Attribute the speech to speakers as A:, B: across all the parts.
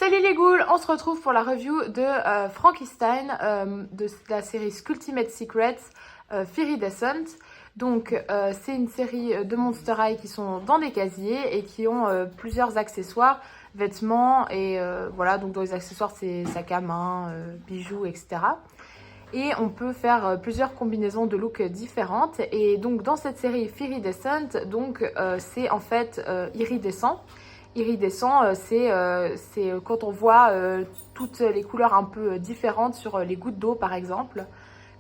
A: Salut les ghouls, on se retrouve pour la review de Frankenstein, de la série Skulltimate Secrets Viridescent. Donc c'est une série de Monster High qui sont dans des casiers et qui ont plusieurs accessoires, vêtements et voilà, donc dans les accessoires c'est sac à main, bijoux, etc. Et on peut faire plusieurs combinaisons de looks différentes. Et donc dans cette série Viridescent, donc c'est en fait iridescent. Iridescent, c'est quand on voit toutes les couleurs un peu différentes sur les gouttes d'eau par exemple.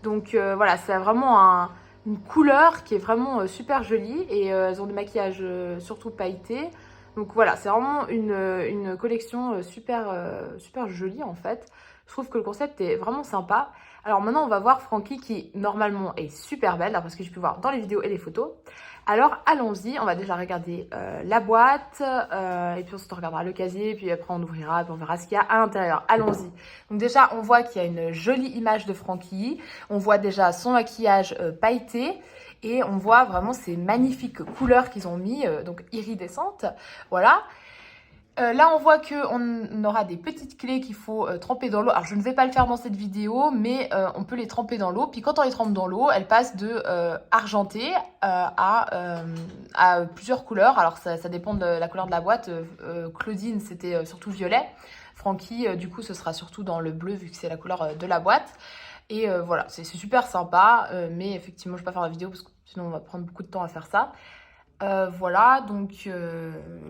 A: Donc voilà, c'est vraiment une couleur qui est vraiment super jolie et elles ont des maquillages surtout pailletés. Donc voilà, c'est vraiment une collection super jolie en fait. Je trouve que le concept est vraiment sympa. Alors maintenant, on va voir Frankie qui normalement est super belle, parce que j'ai pu voir dans les vidéos et les photos. Alors allons-y, on va déjà regarder la boîte, et puis ensuite on regardera le casier, puis après on ouvrira, puis on verra ce qu'il y a à l'intérieur. Allons-y. Donc déjà, on voit qu'il y a une jolie image de Frankie, on voit déjà son maquillage pailleté, et on voit vraiment ces magnifiques couleurs qu'ils ont mis, donc iridescentes, voilà. Là, on voit qu'on aura des petites clés qu'il faut tremper dans l'eau. Alors, je ne vais pas le faire dans cette vidéo, mais on peut les tremper dans l'eau. Puis quand on les trempe dans l'eau, elles passent de argenté à plusieurs couleurs. Alors, ça dépend de la couleur de la boîte. Claudine, c'était surtout violet. Frankie, du coup, ce sera surtout dans le bleu, vu que c'est la couleur de la boîte. Et voilà, c'est super sympa. Mais effectivement, je ne vais pas faire la vidéo, parce que sinon, on va prendre beaucoup de temps à faire ça. Voilà, donc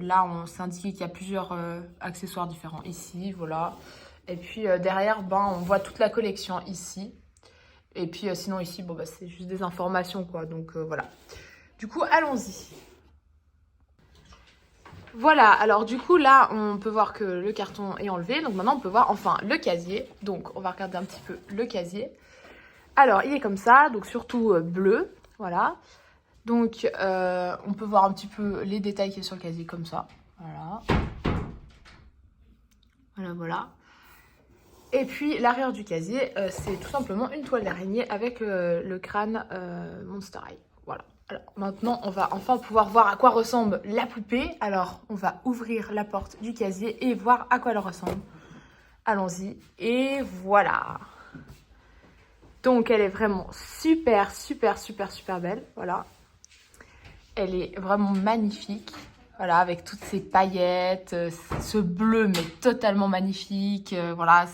A: là on s'est indiqué qu'il y a plusieurs accessoires différents ici, voilà. Et puis derrière, on voit toute la collection ici. Et puis sinon ici, bon c'est juste des informations quoi, donc voilà. Du coup, allons-y. Voilà, alors du coup là on peut voir que le carton est enlevé, donc maintenant on peut voir enfin le casier. Donc on va regarder un petit peu le casier. Alors il est comme ça, donc surtout bleu, voilà. Donc, on peut voir un petit peu les détails qu'il y a sur le casier comme ça. Voilà. Voilà, voilà. Et puis, l'arrière du casier, c'est tout simplement une toile d'araignée avec le crâne Monster High. Voilà. Alors, maintenant, on va enfin pouvoir voir à quoi ressemble la poupée. Alors, on va ouvrir la porte du casier et voir à quoi elle ressemble. Allons-y. Et voilà. Donc, elle est vraiment super belle. Voilà. Elle est vraiment magnifique, voilà, avec toutes ces paillettes, ce bleu mais totalement magnifique, voilà,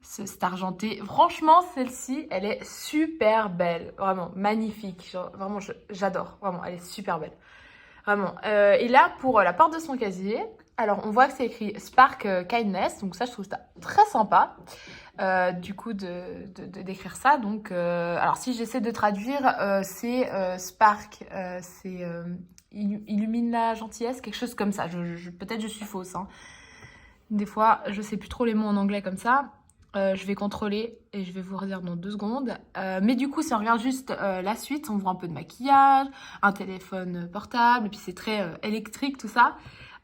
A: c'est argenté. Franchement, celle-ci, elle est super belle, vraiment magnifique, genre, vraiment j'adore, vraiment, elle est super belle, vraiment. Et là, pour la porte de son casier, alors on voit que c'est écrit Spark Kindness, donc ça je trouve ça très sympa. Du coup d'écrire ça, donc alors si j'essaie de traduire, c'est Spark, c'est illumine la gentillesse, quelque chose comme ça. Peut-être je suis fausse, hein. Des fois je sais plus trop les mots en anglais comme ça. Je vais contrôler et je vais vous redire dans 2 secondes. Mais du coup, si on regarde juste la suite, on voit un peu de maquillage, un téléphone portable, et puis c'est très électrique tout ça.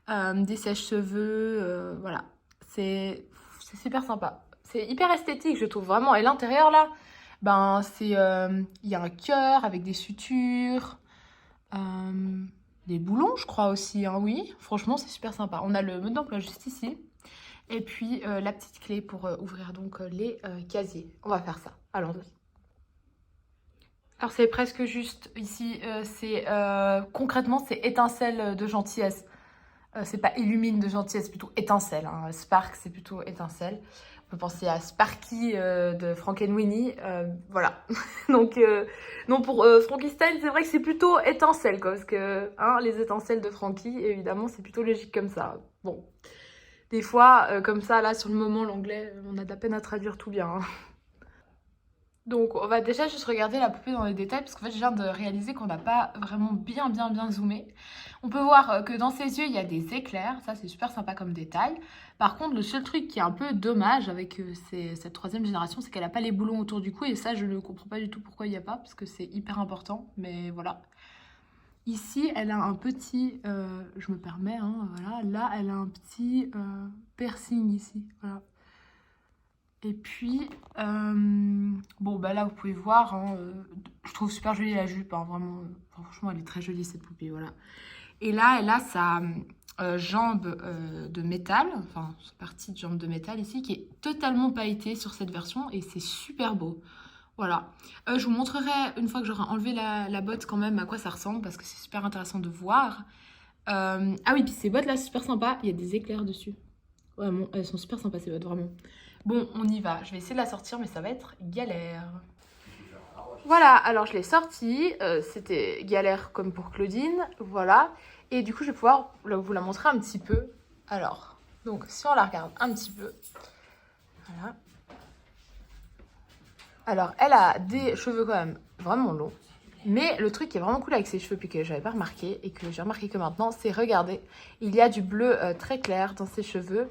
A: Des sèche-cheveux, voilà. C'est super sympa. C'est hyper esthétique, je trouve vraiment. Et l'intérieur, là, il y a un cœur avec des sutures, des boulons, je crois aussi, hein, oui. Franchement, c'est super sympa. On a le mode d'emploi juste ici. Et puis, la petite clé pour ouvrir donc les casiers. On va faire ça. Allons-y. Alors, c'est presque juste ici. Concrètement, c'est étincelle de gentillesse. C'est pas illumine de gentillesse, c'est plutôt étincelle, hein. Spark, c'est plutôt étincelle. On peut penser à Sparky de Frankenweenie, voilà. Donc, non, pour Frankenstein, c'est vrai que c'est plutôt étincelle, quoi, parce que hein, les étincelles de Frankie, évidemment, c'est plutôt logique comme ça. Bon, des fois, comme ça, là, sur le moment, l'anglais, on a de la peine à traduire tout bien, hein. Donc on va déjà juste regarder la poupée dans les détails parce qu'en fait je viens de réaliser qu'on n'a pas vraiment bien zoomé. On peut voir que dans ses yeux il y a des éclairs, ça c'est super sympa comme détail. Par contre le seul truc qui est un peu dommage avec cette 3e génération, c'est qu'elle n'a pas les boulons autour du cou et ça je ne comprends pas du tout pourquoi il n'y a pas parce que c'est hyper important, mais voilà. Ici elle a un petit, je me permets, hein, voilà, là elle a un petit piercing ici, voilà. Et puis, bon, là, vous pouvez voir, hein, je trouve super jolie la jupe, hein, vraiment, franchement, elle est très jolie, cette poupée, voilà. Et là, elle a jambe de métal, enfin cette partie de jambe de métal ici qui est totalement pailletée sur cette version et c'est super beau. Voilà, je vous montrerai une fois que j'aurai enlevé la botte quand même à quoi ça ressemble parce que c'est super intéressant de voir. Ah oui, puis ces bottes là, c'est super sympa, il y a des éclairs dessus. Vraiment, elles sont super sympas ces bottes, vraiment. Bon, on y va, je vais essayer de la sortir mais ça va être galère. Voilà, alors je l'ai sortie, c'était galère comme pour Claudine, voilà. Et du coup, je vais pouvoir vous la montrer un petit peu. Alors, donc si on la regarde un petit peu, voilà. Alors, elle a des cheveux quand même vraiment longs. Mais le truc qui est vraiment cool avec ses cheveux, puis que j'avais pas remarqué, et que j'ai remarqué que maintenant, c'est, regardez, il y a du bleu très clair dans ses cheveux,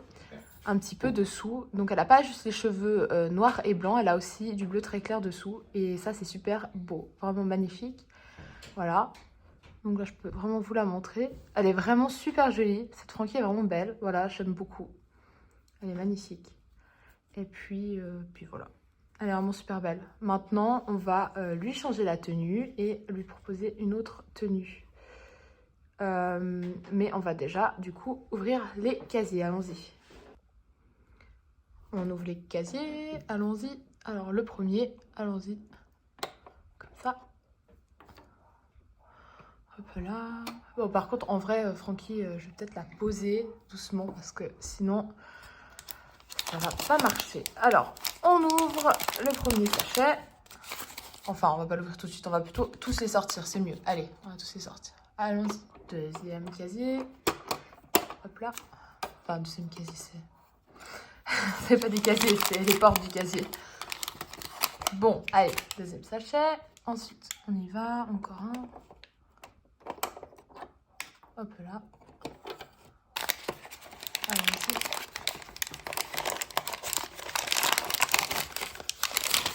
A: un petit peu dessous. Donc elle n'a pas juste les cheveux noirs et blancs, elle a aussi du bleu très clair dessous. Et ça, c'est super beau, vraiment magnifique. Voilà. Donc là, je peux vraiment vous la montrer. Elle est vraiment super jolie. Cette Frankie est vraiment belle. Voilà, j'aime beaucoup. Elle est magnifique. Et puis voilà. Elle est vraiment super belle. Maintenant, on va lui changer la tenue et lui proposer une autre tenue. Mais on va déjà, du coup, ouvrir les casiers. Allons-y. On ouvre les casiers. Allons-y. Alors, le premier, allons-y. Comme ça. Hop là. Bon, par contre, en vrai, Frankie, je vais peut-être la poser doucement parce que sinon, ça va pas marcher. Alors, on ouvre le premier sachet. Enfin, on va pas l'ouvrir tout de suite, on va plutôt tous les sortir, c'est mieux. Allez, on va tous les sortir. Allons-y. Deuxième casier. Hop là. Enfin, deuxième casier, c'est... c'est pas des casiers, c'est les portes du casier. Bon, allez, deuxième sachet. Ensuite, on y va, encore un. Hop là. Allons-y.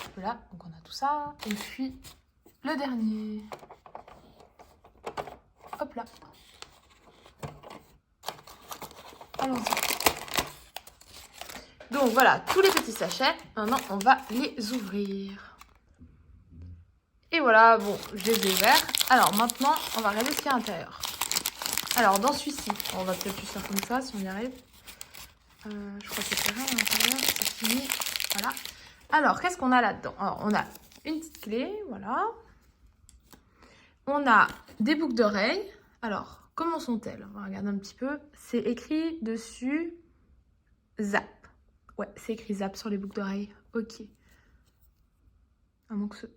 A: Hop là, donc on a tout ça. Et puis, le dernier. Hop là. Allons-y. Donc voilà, tous les petits sachets. Maintenant, on va les ouvrir. Et voilà, bon, je les ai ouverts. Alors maintenant, on va regarder ce qu'il y a à l'intérieur. Alors, dans celui-ci, on va peut-être juste faire comme ça, si on y arrive. Je crois qu'il y a rien à l'intérieur, c'est fini. Voilà. Alors, qu'est-ce qu'on a là-dedans? Alors, on a une petite clé, voilà. On a des boucles d'oreilles. Alors, comment sont-elles? On va regarder un petit peu. C'est écrit dessus Zap. Ouais, c'est écrit Zap sur les boucles d'oreilles. Ok.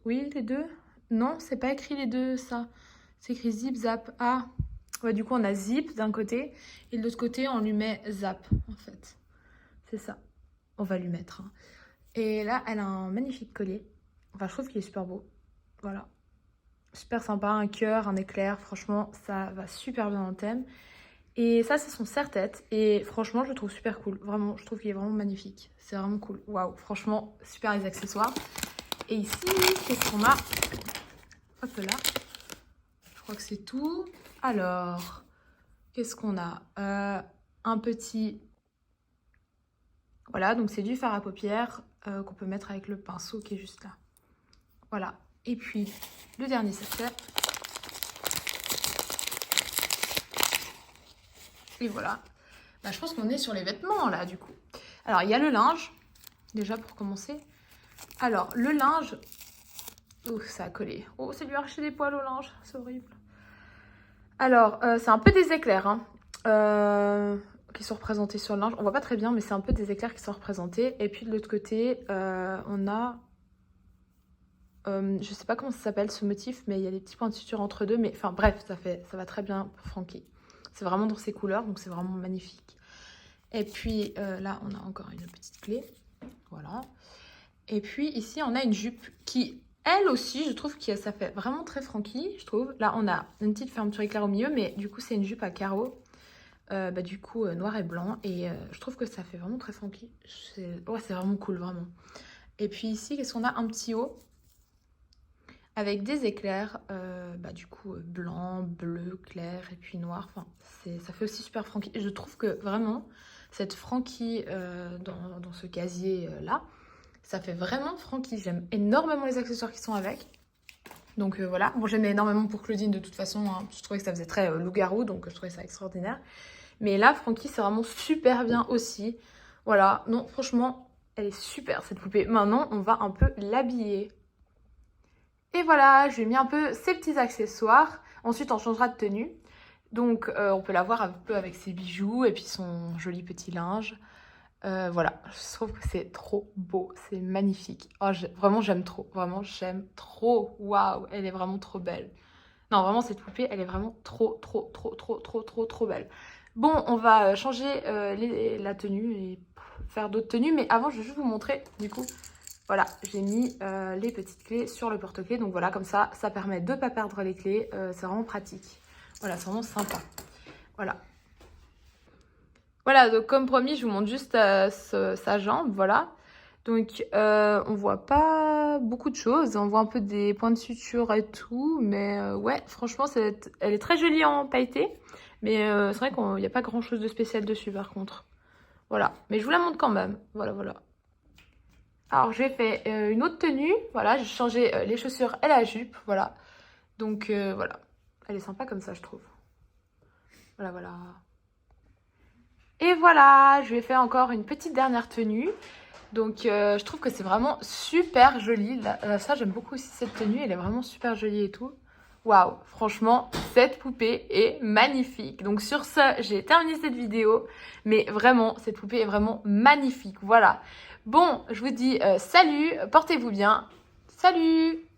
A: Oui, les deux? Non, c'est pas écrit les deux, ça. C'est écrit Zip, Zap. Ah, ouais, du coup, on a Zip d'un côté. Et de l'autre côté, on lui met Zap, en fait. C'est ça. On va lui mettre. Hein. Et là, elle a un magnifique collier. Enfin, je trouve qu'il est super beau. Voilà. Super sympa, un cœur, un éclair. Franchement, ça va super bien dans le thème. Et ça, c'est son serre-tête. Et franchement, je le trouve super cool. Vraiment, je trouve qu'il est vraiment magnifique. C'est vraiment cool. Waouh, franchement, super les accessoires. Et ici, qu'est-ce qu'on a? Hop là. Je crois que c'est tout. Alors, qu'est-ce qu'on a? Un petit... Voilà, donc c'est du fard à paupières qu'on peut mettre avec le pinceau qui est juste là. Voilà. Et puis, le dernier sachet. Et voilà. Bah, je pense qu'on est sur les vêtements, là, du coup. Alors, il y a le linge, déjà, pour commencer. Alors, le linge... Oh, ça a collé. Oh, c'est lui arracher des poils au linge. C'est horrible. Alors, c'est un peu des éclairs, hein. Qui sont représentés sur le linge. On voit pas très bien, mais c'est un peu des éclairs qui sont représentés. Et puis, de l'autre côté, on a... je sais pas comment ça s'appelle, ce motif, mais il y a des petits points de suture entre deux. Mais enfin, bref, ça va très bien pour Frankie. C'est vraiment dans ses couleurs, donc c'est vraiment magnifique. Et puis, là, on a encore une petite clé. Voilà. Et puis, ici, on a une jupe qui... Elle aussi, je trouve que ça fait vraiment très Frankie, je trouve. Là, on a une petite fermeture éclair au milieu, mais du coup, c'est une jupe à carreaux. Du coup, noir et blanc. Et je trouve que ça fait vraiment très Frankie. Ouais, c'est vraiment cool, vraiment. Et puis ici, qu'est-ce qu'on a? Un petit haut avec des éclairs, du coup, blanc, bleu, clair et puis noir. Enfin, ça fait aussi super Frankie. Je trouve que vraiment, cette Frankie dans ce casier-là, ça fait vraiment Frankie. J'aime énormément les accessoires qui sont avec. Donc voilà. Bon, j'aimais énormément pour Claudine de toute façon. Hein. Je trouvais que ça faisait très loup-garou, donc je trouvais ça extraordinaire. Mais là, Frankie, c'est vraiment super bien aussi. Voilà, non, franchement, elle est super cette poupée. Maintenant, on va un peu l'habiller. Et voilà, je lui ai mis un peu ses petits accessoires. Ensuite, on changera de tenue. Donc, on peut la voir un peu avec ses bijoux et puis son joli petit linge. Voilà, je trouve que c'est trop beau, c'est magnifique. Oh, vraiment, j'aime trop. Vraiment, j'aime trop. Waouh, elle est vraiment trop belle. Non, vraiment, cette poupée, elle est vraiment trop, trop, trop, trop, trop, trop, trop belle. Bon, on va changer la tenue et faire d'autres tenues. Mais avant, je vais juste vous montrer, du coup, voilà, j'ai mis les petites clés sur le porte-clés. Donc voilà, comme ça permet de ne pas perdre les clés. C'est vraiment pratique. Voilà, c'est vraiment sympa. Voilà. Voilà, donc comme promis, je vous montre juste sa jambe, voilà. Donc, on voit pas beaucoup de choses. On voit un peu des points de suture et tout. Mais ouais, franchement, elle est très jolie en pailleté. Mais c'est vrai qu'il n'y a pas grand-chose de spécial dessus, par contre. Voilà, mais je vous la montre quand même. Voilà, voilà. Alors, j'ai fait une autre tenue. Voilà, j'ai changé les chaussures et la jupe. Voilà. Donc, voilà. Elle est sympa comme ça, je trouve. Voilà, voilà. Et voilà, je lui ai fait encore une petite dernière tenue. Donc, je trouve que c'est vraiment super joli. Là, ça, j'aime beaucoup aussi cette tenue. Elle est vraiment super jolie et tout. Waouh, franchement, cette poupée est magnifique. Donc, sur ce, j'ai terminé cette vidéo. Mais vraiment, cette poupée est vraiment magnifique. Voilà. Bon, je vous dis salut, portez-vous bien. Salut!